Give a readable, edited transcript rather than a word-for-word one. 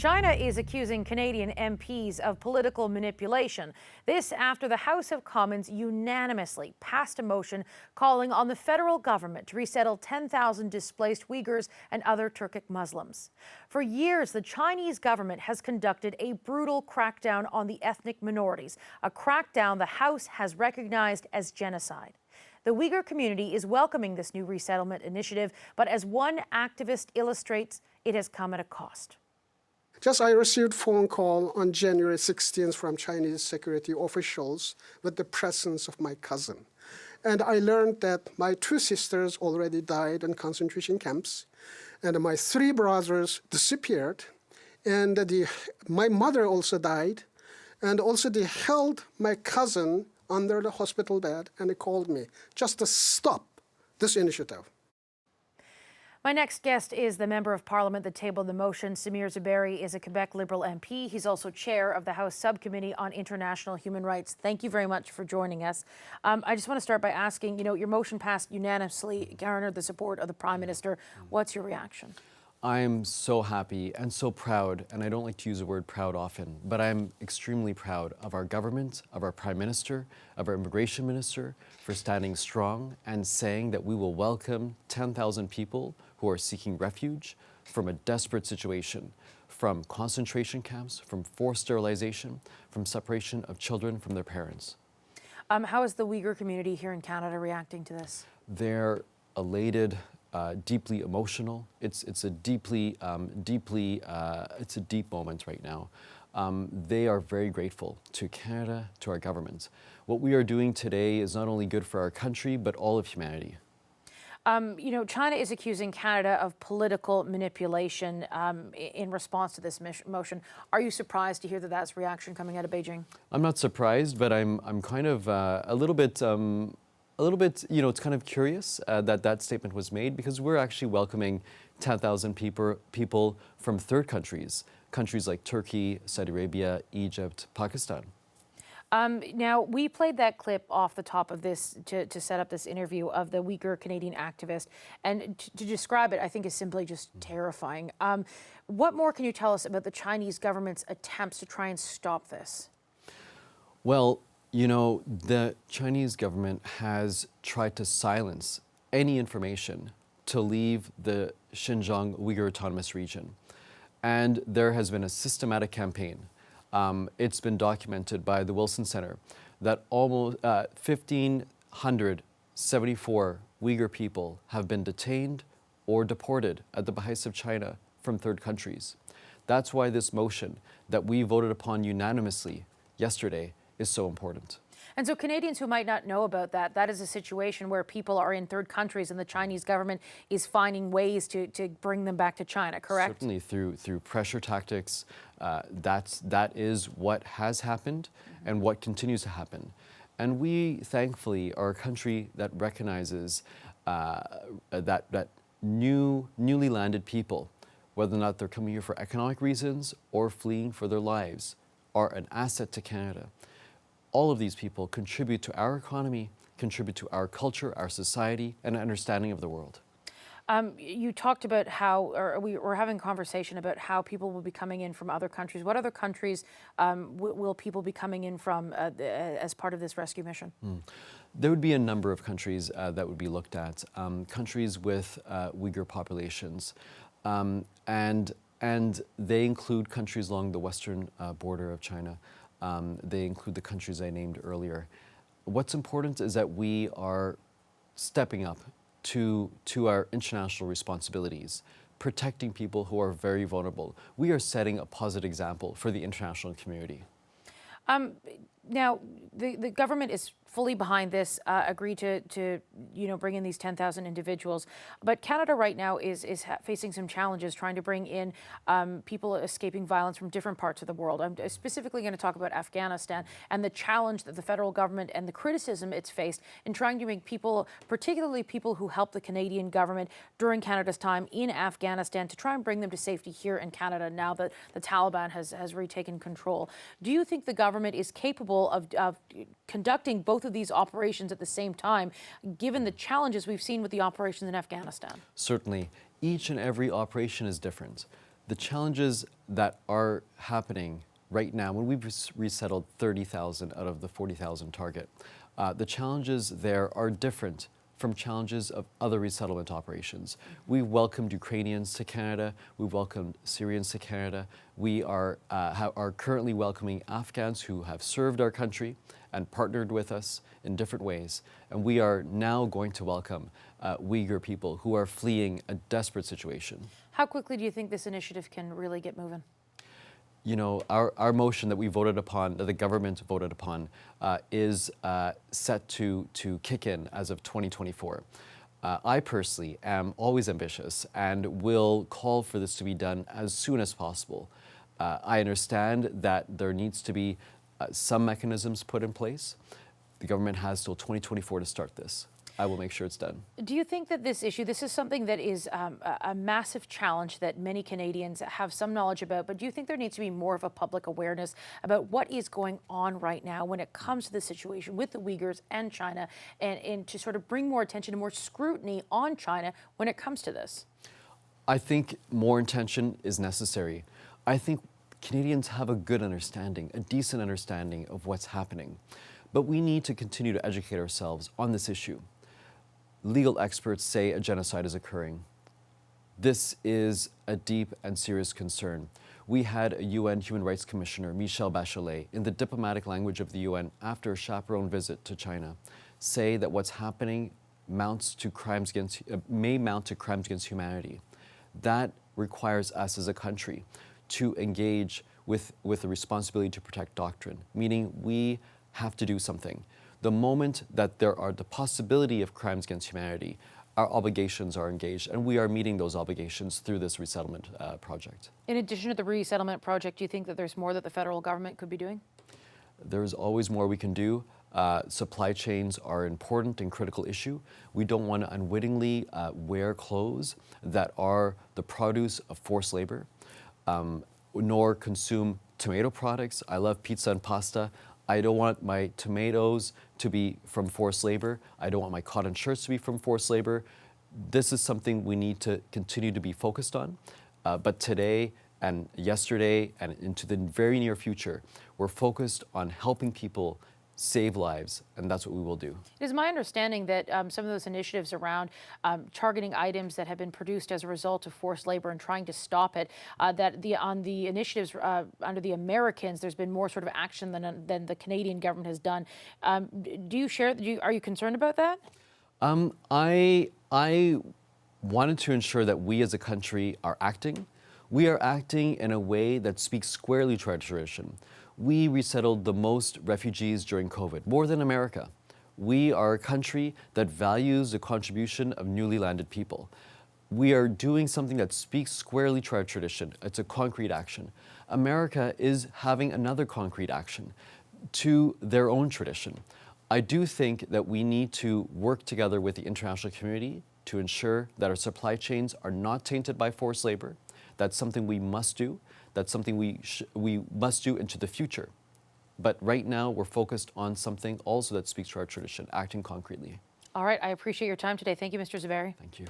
China is accusing Canadian MPs of political manipulation. This after the House of Commons unanimously passed a motion calling on the federal government to resettle 10,000 displaced Uyghurs and other Turkic Muslims. For years, the Chinese government has conducted a brutal crackdown on the ethnic minorities, a crackdown the House has recognized as genocide. The Uyghur community is welcoming this new resettlement initiative, but as one activist illustrates, it has come at a cost. I received a phone call on January 16th from Chinese security officials with the presence of my cousin. And I learned that my two sisters already died in concentration camps, and my three brothers disappeared, and my mother also died, and also they held my cousin under the hospital bed, and they called me just to stop this initiative. My next guest is the Member of Parliament that tabled the motion. Sameer Zuberi is a Quebec Liberal MP. He's also chair of the House Subcommittee on International Human Rights. Thank you very much for joining us. I just want to start by asking, your motion passed unanimously, garnered the support of the Prime Minister. What's your reaction? I'm so happy and so proud, and I don't like to use the word proud often, but I'm extremely proud of our government, of our Prime Minister, of our Immigration Minister for standing strong and saying that we will welcome 10,000 people who are seeking refuge from a desperate situation, from concentration camps, from forced sterilization, from separation of children from their parents. How is the Uyghur community here in Canada reacting to this? They're elated, deeply emotional. It's a deep moment right now. They are very grateful to Canada, to our government. What we are doing today is not only good for our country, but all of humanity. China is accusing Canada of political manipulation in response to this motion. Are you surprised to hear that that's reaction coming out of Beijing? I'm not surprised, but I'm kind of a little bit, it's kind of curious that statement was made, because we're actually welcoming 10,000 people from third countries like Turkey, Saudi Arabia, Egypt, Pakistan. Now, we played that clip off the top of this to set up this interview of the Uyghur Canadian activist. And to describe it, I think is simply just terrifying. What more can you tell us about the Chinese government's attempts to try and stop this? Well, the Chinese government has tried to silence any information to leave the Xinjiang Uyghur Autonomous Region. And there has been a systematic campaign. It's been documented by the Wilson Center that almost 1,574 Uyghur people have been detained or deported at the behest of China from third countries. That's why this motion that we voted upon unanimously yesterday is so important. And so Canadians who might not know about that is a situation where people are in third countries and the Chinese government is finding ways to bring them back to China, correct? Certainly through pressure tactics. That is what has happened and what continues to happen. And we, thankfully, are a country that recognizes that newly landed people, whether or not they're coming here for economic reasons or fleeing for their lives, are an asset to Canada. All of these people contribute to our economy, contribute to our culture, our society, and understanding of the world. You talked about how, or we were having a conversation about how people will be coming in from other countries. What other countries will people be coming in from as part of this rescue mission? There would be a number of countries that would be looked at. Countries with Uyghur populations. And they include countries along the western border of China. They include the countries I named earlier. What's important is that we are stepping up to our international responsibilities, protecting people who are very vulnerable. We are setting a positive example for the international community. Now, the government is fully behind this, agreed to bring in these 10,000 individuals. But Canada right now is facing some challenges trying to bring in people escaping violence from different parts of the world. I'm specifically going to talk about Afghanistan and the challenge that the federal government and the criticism it's faced in trying to bring people, particularly people who helped the Canadian government during Canada's time in Afghanistan, to try and bring them to safety here in Canada now that the Taliban has retaken control. Do you think the government is capable of conducting both of these operations at the same time, given the challenges we've seen with the operations in Afghanistan? Certainly. Each and every operation is different. the challenges that are happening right now, when we've resettled 30,000 out of the 40,000 target, the challenges there are different from challenges of other resettlement operations. We welcomed Ukrainians to Canada. We welcomed Syrians to Canada. We are currently welcoming Afghans who have served our country and partnered with us in different ways. And we are now going to welcome Uyghur people who are fleeing a desperate situation. How quickly do you think this initiative can really get moving? You know, our motion that we voted upon, that the government voted upon, is set to kick in as of 2024. I personally am always ambitious and will call for this to be done as soon as possible. I understand that there needs to be some mechanisms put in place. The government has till 2024 to start this. I will make sure it's done. Do you think that this issue, this is something that is a massive challenge that many Canadians have some knowledge about, but do you think there needs to be more of a public awareness about what is going on right now when it comes to the situation with the Uyghurs and China, and to sort of bring more attention and more scrutiny on China when it comes to this? I think more attention is necessary. I think Canadians have a good understanding, a decent understanding of what's happening, but we need to continue to educate ourselves on this issue. Legal experts say a genocide is occurring. This is a deep and serious concern. We had a UN Human Rights Commissioner, Michelle Bachelet, in the diplomatic language of the UN after a chaperone visit to China, say that what's happening may mount to crimes against humanity. That requires us as a country to engage with the responsibility to protect doctrine, meaning we have to do something. The moment that there are the possibility of crimes against humanity, our obligations are engaged, and we are meeting those obligations through this resettlement project. In addition to the resettlement project, do you think that there's more that the federal government could be doing? There's always more we can do. Supply chains are an important and critical issue. We don't want to unwittingly wear clothes that are the produce of forced labor, nor consume tomato products. I love pizza and pasta. I don't want my tomatoes to be from forced labor. I don't want my cotton shirts to be from forced labor. This is something we need to continue to be focused on. But today and yesterday and into the very near future, we're focused on helping people save lives, and that's what we will do. It is my understanding that some of those initiatives around targeting items that have been produced as a result of forced labor and trying to stop it, that on the initiatives under the Americans, there's been more sort of action than the Canadian government has done. Do you share? Are you concerned about that? I wanted to ensure that we as a country are acting. We are acting in a way that speaks squarely to our tradition. We resettled the most refugees during COVID, more than America. We are a country that values the contribution of newly landed people. We are doing something that speaks squarely to our tradition. It's a concrete action. America is having another concrete action to their own tradition. I do think that we need to work together with the international community to ensure that our supply chains are not tainted by forced labor. That's something we must do. That's something we must do into the future. But right now, we're focused on something also that speaks to our tradition, acting concretely. All right, I appreciate your time today. Thank you, Mr. Zuberi. Thank you.